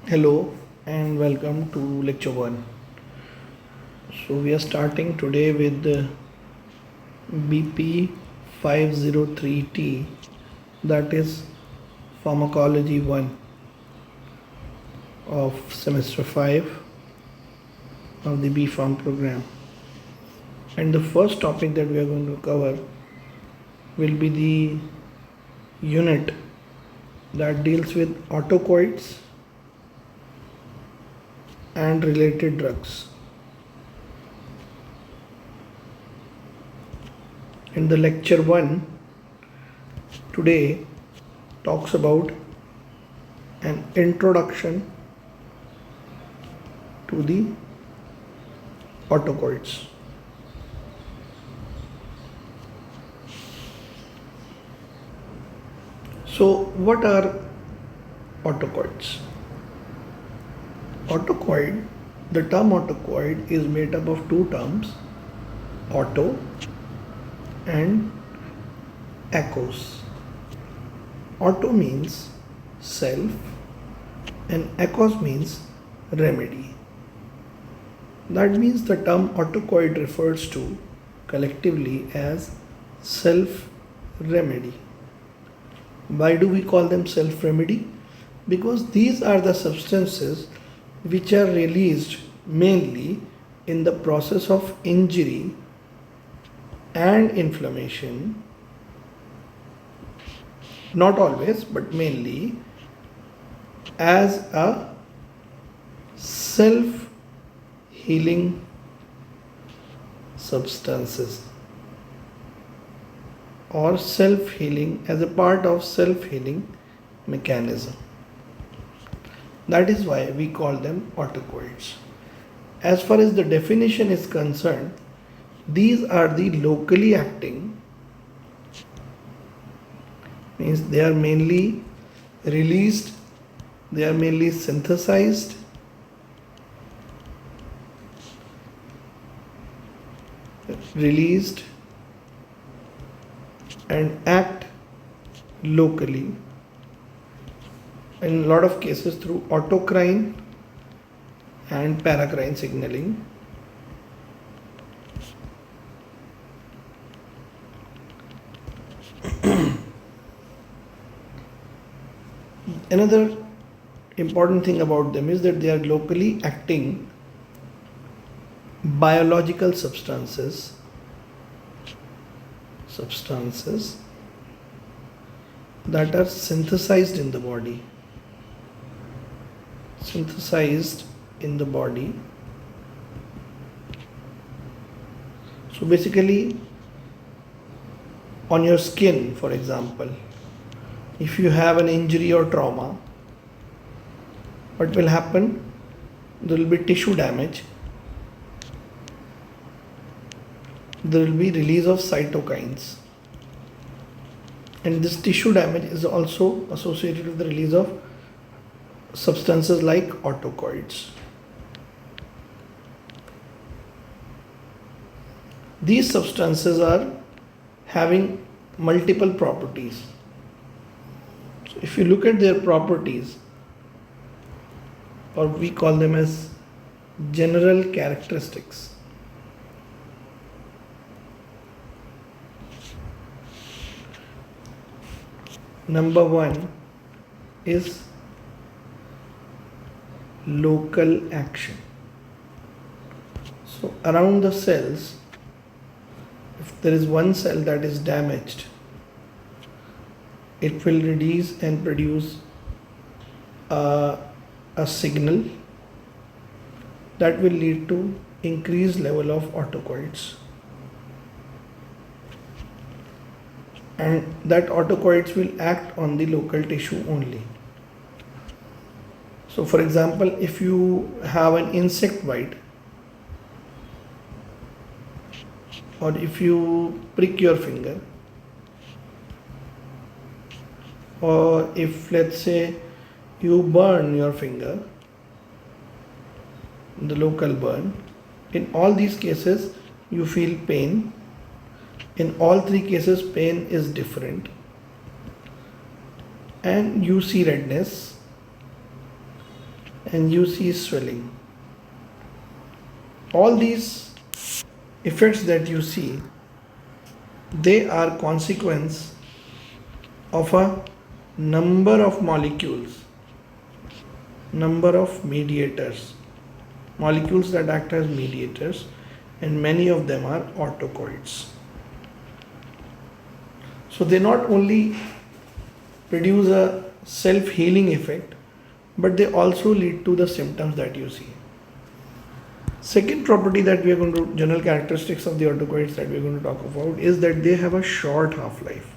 Hello and welcome to lecture 1. So we are starting today with the BP 503T, that is Pharmacology 1 of semester 5 of the B Pharm program. And the first topic that we are going to cover will be the unit that deals with autocoids and related drugs. In the lecture 1 today talks about an introduction to the autocoids. So what are autocoids? The term autocoid is made up of two terms, auto and acos. Auto means self and acos means remedy. That means the term autocoid refers to collectively as self remedy. Why do we call them self remedy? Because these are the substances which are released mainly in the process of injury and inflammation, not always but mainly as a self healing substances or self healing as a part of self healing mechanism. That is why we call them autocoids. As far as the definition is concerned, these are the locally acting, means they are mainly released, they are mainly synthesized released and act locally in a lot of cases through autocrine and paracrine signaling. Another important thing about them is that they are locally acting biological substances that are synthesized in the body. So basically, on your skin, for example, if you have an injury or trauma, what will happen? There will be tissue damage. There will be release of cytokines. And this tissue damage is also associated with the release of substances like autocoids. These substances are having multiple properties. So if you look at their properties, or we call them as general characteristics. Number 1 is local action. So around the cells, if there is one cell that is damaged, it will release and produce a signal that will lead to increased level of autocoids, and that autocoids will act on the local tissue only. So for example, if you have an insect bite, or if you prick your finger, or if let's say you burn your finger, the local burn, in all these cases you feel pain. In all three cases pain is different, and you see redness, and you see swelling. All these effects that you see, they are consequence of a number of molecules, number of mediators, molecules that act as mediators, and many of them are autocoids. So they not only produce a self-healing effect, but they also lead to the symptoms that you see. Second property that we are going to, general characteristics of the autocoids that we are going to talk about, is that they have a short half-life.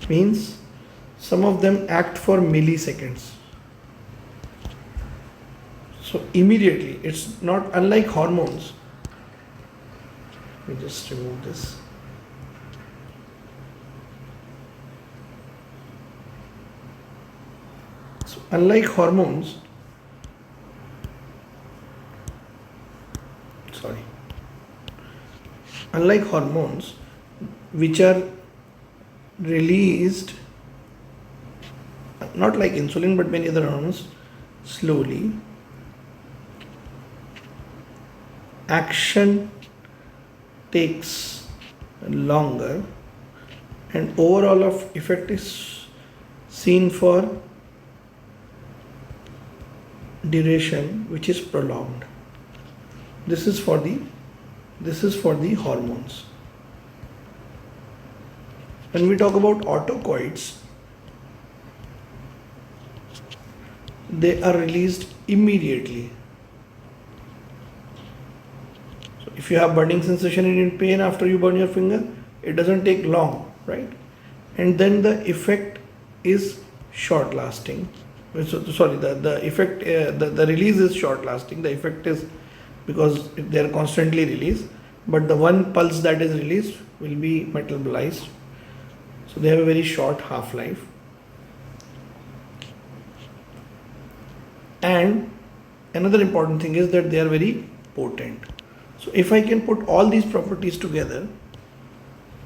Means some of them act for milliseconds. So immediately, it's not unlike hormones. Let me just remove this. So unlike hormones, which are released, not like insulin but many other hormones, slowly, action takes longer, and overall of effect is seen for duration which is prolonged. This is for the hormones. When we talk about autocoids, they are released immediately. So if you have burning sensation and in pain after you burn your finger, it doesn't take long, right? And then the effect is short lasting. The effect, the release is short lasting. The effect is because they are constantly released, but the one pulse that is released will be metabolized. So they have a very short half-life. And another important thing is that they are very potent. So if I can put all these properties together,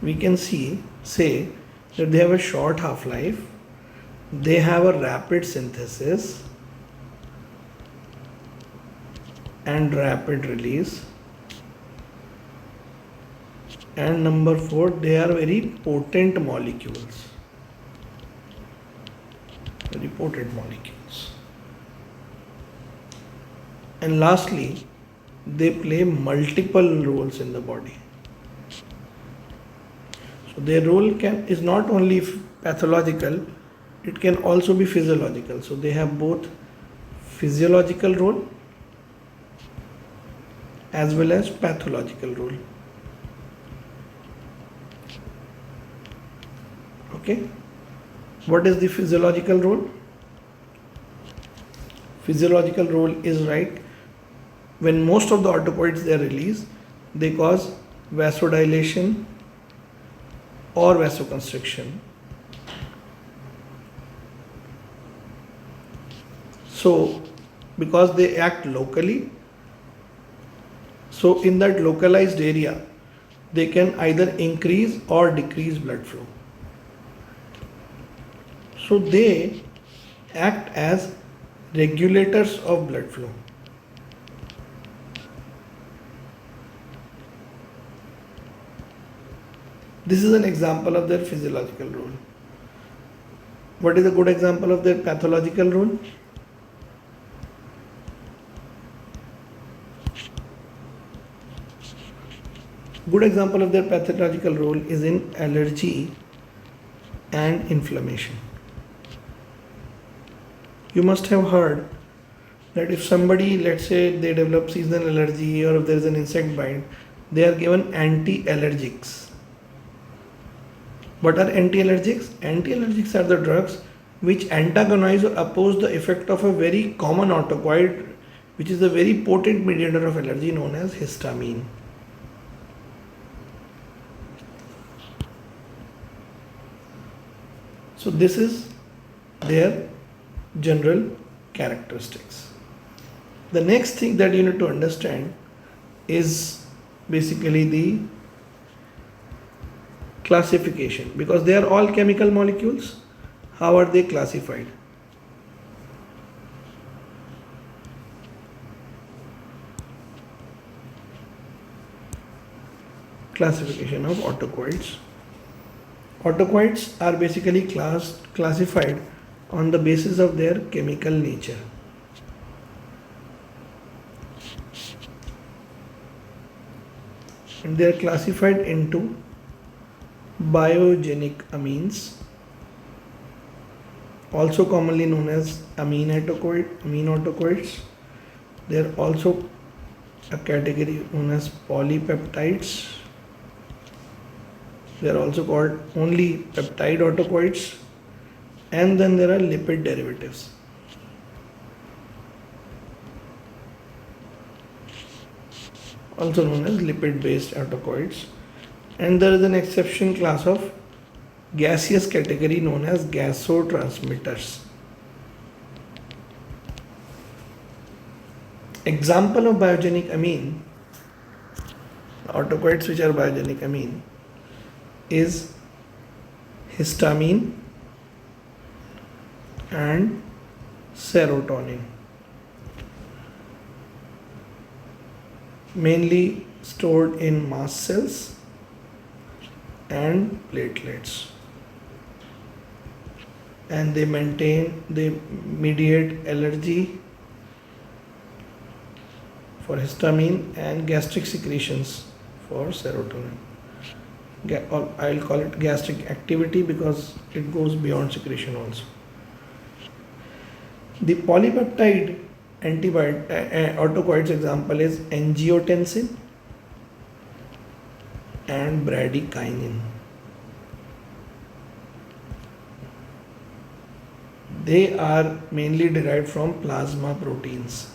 we can say that they have a short half-life, they have a rapid synthesis and rapid release, and number 4, they are very potent molecules. Very potent molecules. And lastly, they play multiple roles in the body. So their role is not only pathological, it can also be physiological. So they have both physiological role as well as pathological role. Okay, what is the physiological role? Physiological role is, right, when most of the autocoids they are released, they cause vasodilation or vasoconstriction. So because they act locally, so in that localized area, they can either increase or decrease blood flow. So they act as regulators of blood flow. This is an example of their physiological role. What is a good example of their pathological role? Good example of their pathological role is in allergy and inflammation. You must have heard that if somebody, let's say they develop seasonal allergy or if there is an insect bite, they are given anti-allergics. What are anti-allergics? Anti-allergics are the drugs which antagonize or oppose the effect of a very common autocoid, which is a very potent mediator of allergy known as histamine. So this is their general characteristics. The next thing that you need to understand is basically the classification, because they are all chemical molecules. How are they classified? classification of autocoids. Autocoids are basically classified on the basis of their chemical nature. And they are classified into biogenic amines, also commonly known as amine autocoids. They are also a category known as polypeptides. They are also called only peptide autocoids. And then there are lipid derivatives. Also known as lipid based autocoids. And there is an exception class of gaseous category known as gasotransmitters. Example of biogenic amine, autocoids which are biogenic amine, is histamine and serotonin, mainly stored in mast cells and platelets, and they mediate allergy for histamine and gastric secretions for serotonin. I'll call it gastric activity because it goes beyond secretion also. The polypeptide autocoids example is angiotensin and bradykinin. They are mainly derived from plasma proteins,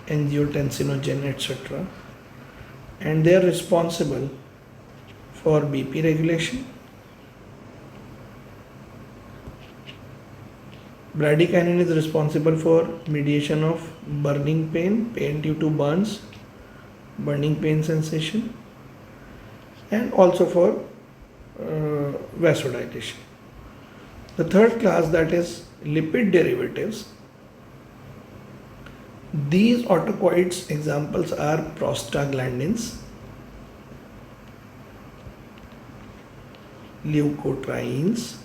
angiotensinogen, etc. And they are responsible for BP regulation. Bradykinin is responsible for mediation of burning pain due to burns, burning pain sensation, and also for vasodilation. The third class, that is lipid derivatives. These autocoids examples are prostaglandins, leukotrienes,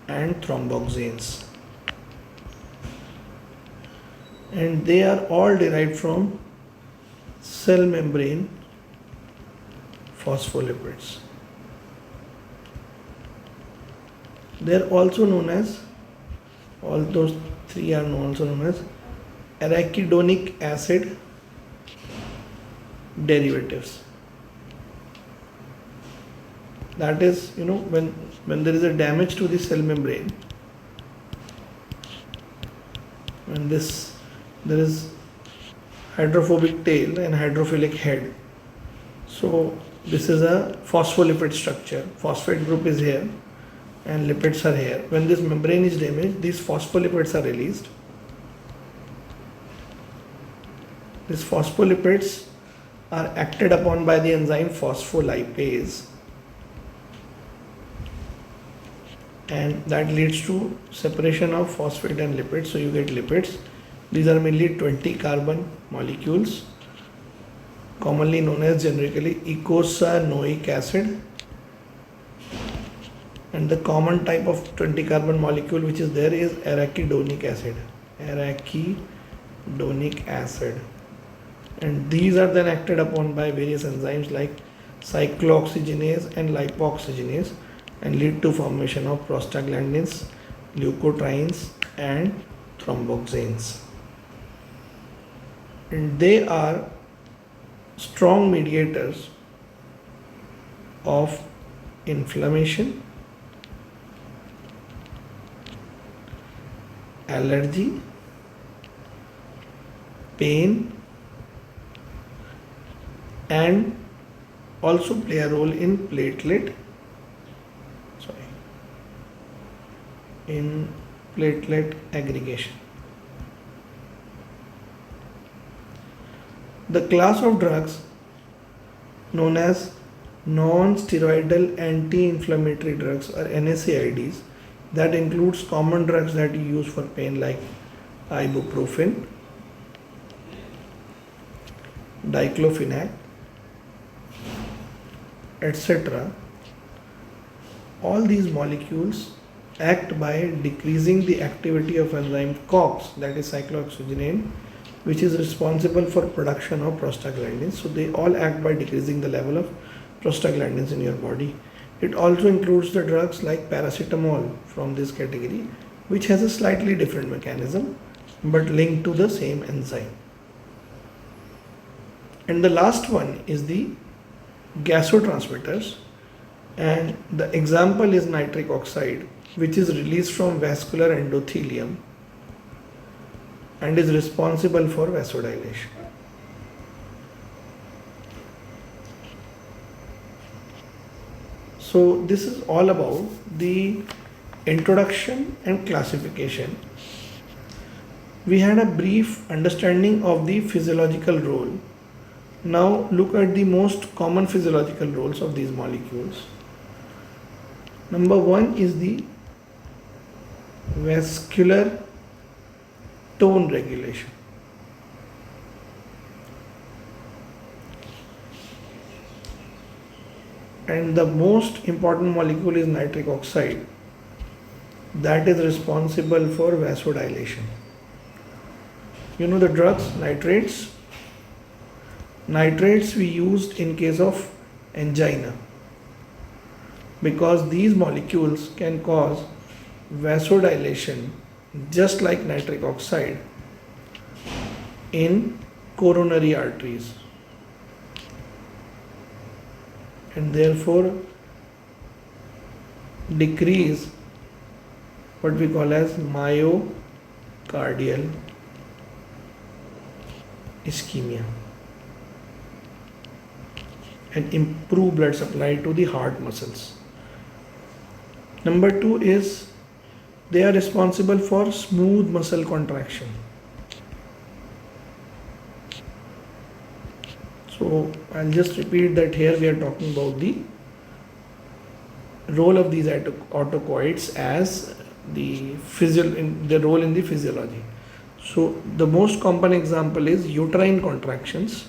and thromboxanes. And they are all derived from cell membrane phospholipids. They are also known as, all those three are also known as arachidonic acid derivatives. That is, when there is a damage to the cell membrane, when there is hydrophobic tail and hydrophilic head. So this is a phospholipid structure. Phosphate group is here and lipids are here. When this membrane is damaged, these phospholipids are released. These phospholipids are acted upon by the enzyme phospholipase, and that leads to separation of phosphate and lipids, so you get lipids. These are mainly 20 carbon molecules, commonly known as generically eicosanoic acid. And the common type of 20 carbon molecule which is there is arachidonic acid. And these are then acted upon by various enzymes like cyclooxygenase and lipoxygenase and lead to formation of prostaglandins, leukotrienes and thromboxanes. And they are strong mediators of inflammation, allergy, pain, and also play a role in platelet aggregation. The class of drugs known as non-steroidal anti-inflammatory drugs or NSAIDs, that includes common drugs that you use for pain like ibuprofen, diclofenac, etc. All these molecules act by decreasing the activity of enzyme COX, that is cyclooxygenase, which is responsible for production of prostaglandins. So they all act by decreasing the level of prostaglandins in your body. It also includes the drugs like paracetamol from this category, which has a slightly different mechanism but linked to the same enzyme. And the last one is the gasotransmitters, and the example is nitric oxide, which is released from vascular endothelium and is responsible for vasodilation. So this is all about the introduction and classification. We had a brief understanding of the physiological role. Now look at the most common physiological roles of these molecules. Number one is the vascular tone regulation. And the most important molecule is nitric oxide, that is responsible for vasodilation. You know the drugs, nitrates? Nitrates we used in case of angina, because these molecules can cause vasodilation just like nitric oxide in coronary arteries, and therefore decrease what we call as myocardial ischemia and improve blood supply to the heart muscles. Number two is they are responsible for smooth muscle contraction. So I'll just repeat that here we are talking about the role of these autocoids as the role in the physiology. So the most common example is uterine contractions,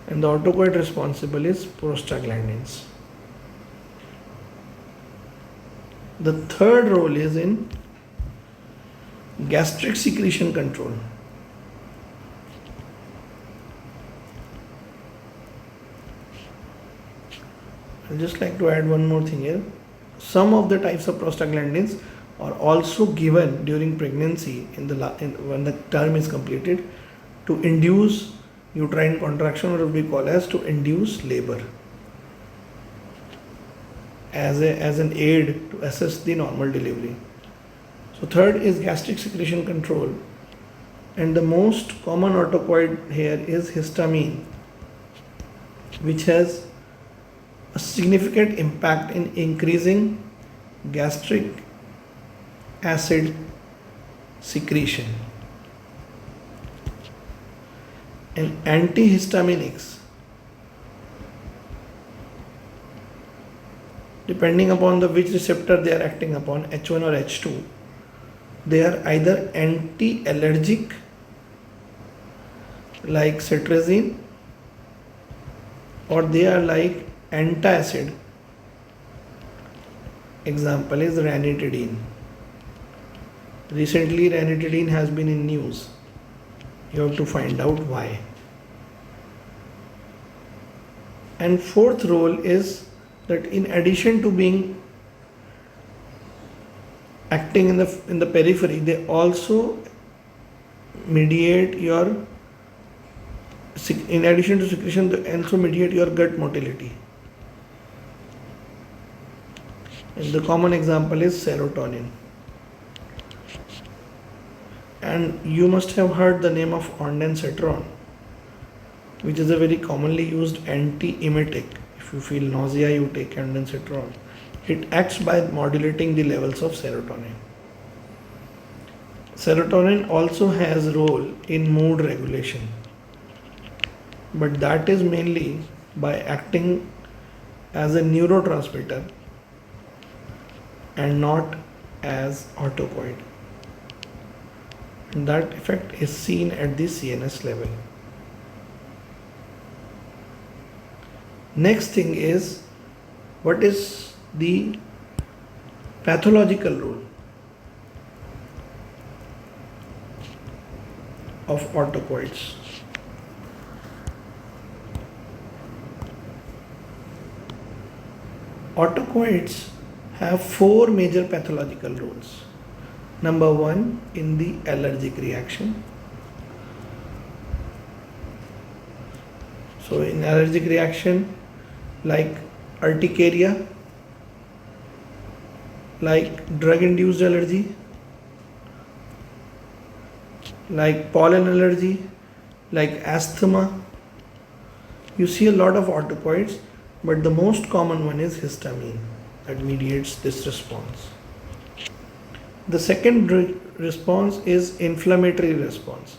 and the autocoid responsible is prostaglandins. The third role is in gastric secretion control. I'd just like to add one more thing here. Some of the types of prostaglandins are also given during pregnancy when the term is completed to induce uterine contraction, or what we call as to induce labor, as an aid to assist the normal delivery. So third is gastric secretion control, and the most common autocoid here is histamine, which has a significant impact in increasing gastric acid secretion. And antihistaminics, depending upon which receptor they are acting upon, H1 or H2, they are either anti-allergic like cetirizine, or they are like antacid. Example is ranitidine. Recently ranitidine has been in news. You have to find out why. And fourth role is that in addition to being acting in the periphery, they also mediate your, in addition to secretion, they also mediate your gut motility. And the common example is serotonin. And you must have heard the name of ondansetron, which is a very commonly used anti-emetic. If you feel nausea, you take ondansetron. It acts by modulating the levels of serotonin. Serotonin also has a role in mood regulation, but that is mainly by acting as a neurotransmitter and not as autocoid. and that effect is seen at the CNS level. Next thing is, what is the pathological role of autocoids? Autocoids have four major pathological roles. Number one, in the allergic reaction. So in allergic reaction, like urticaria, like drug-induced allergy, like pollen allergy, like asthma, you see a lot of autocoids, but the most common one is histamine that mediates this response. The second response is inflammatory response.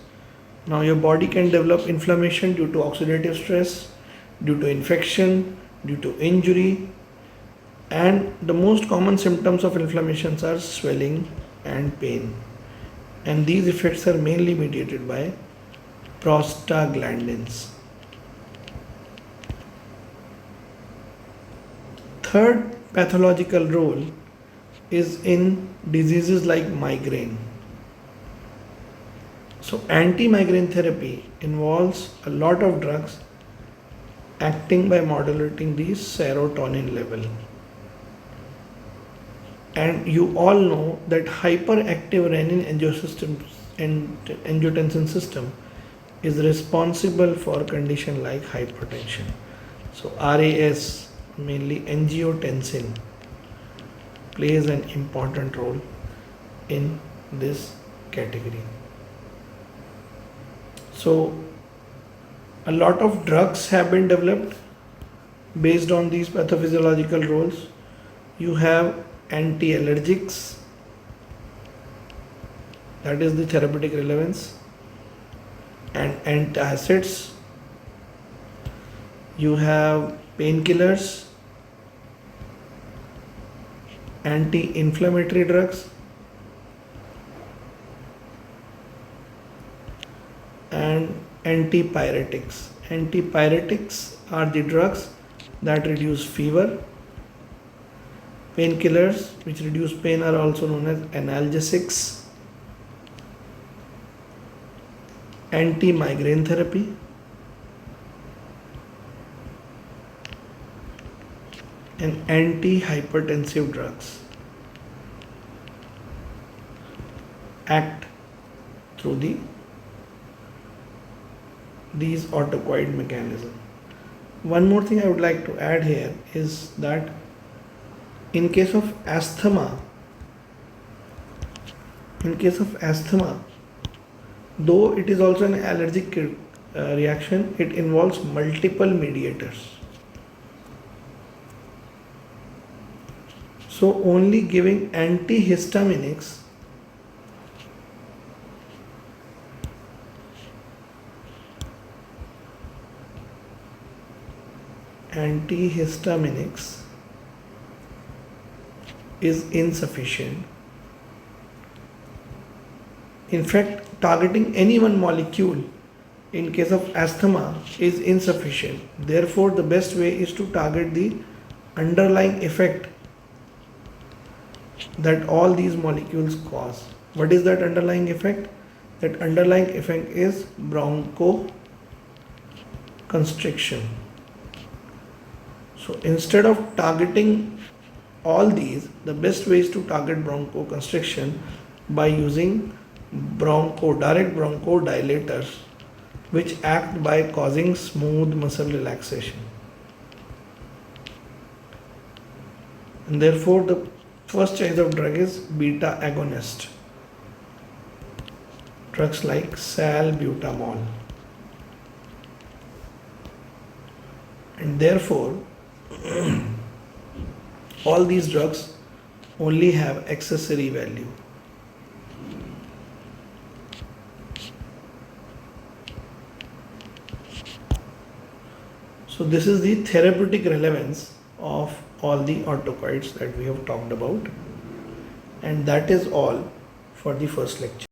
Now your body can develop inflammation due to oxidative stress, due to infection, due to injury, and the most common symptoms of inflammations are swelling and pain. And these effects are mainly mediated by prostaglandins. Third pathological role is in diseases like migraine. So anti-migraine therapy involves a lot of drugs acting by modulating the serotonin level. And you all know that hyperactive renin-angiotensin system is responsible for a condition like hypertension. So RAS, mainly angiotensin, plays an important role in this category. So a lot of drugs have been developed based on these pathophysiological roles. You have anti-allergics, that is the therapeutic relevance, and antacids. You have painkillers, anti-inflammatory drugs, and antipyretics. Antipyretics are the drugs that reduce fever. Painkillers which reduce pain are also known as analgesics. Anti-migraine therapy, and anti-hypertensive drugs act through these autocoid mechanism. One more thing I would like to add here is that in case of asthma, though it is also an allergic reaction, it involves multiple mediators. So only giving antihistaminics is insufficient. In fact, targeting any one molecule in case of asthma is insufficient. Therefore, the best way is to target the underlying effect that all these molecules cause. What is that underlying effect? That underlying effect is bronchoconstriction. So instead of targeting all these, the best way is to target bronchoconstriction by using direct bronchodilators, which act by causing smooth muscle relaxation. And therefore, the first choice of drug is beta agonist. Drugs like salbutamol. And therefore, all these drugs only have accessory value. So this is the therapeutic relevance of all the autocoids that we have talked about, and that is all for the first lecture.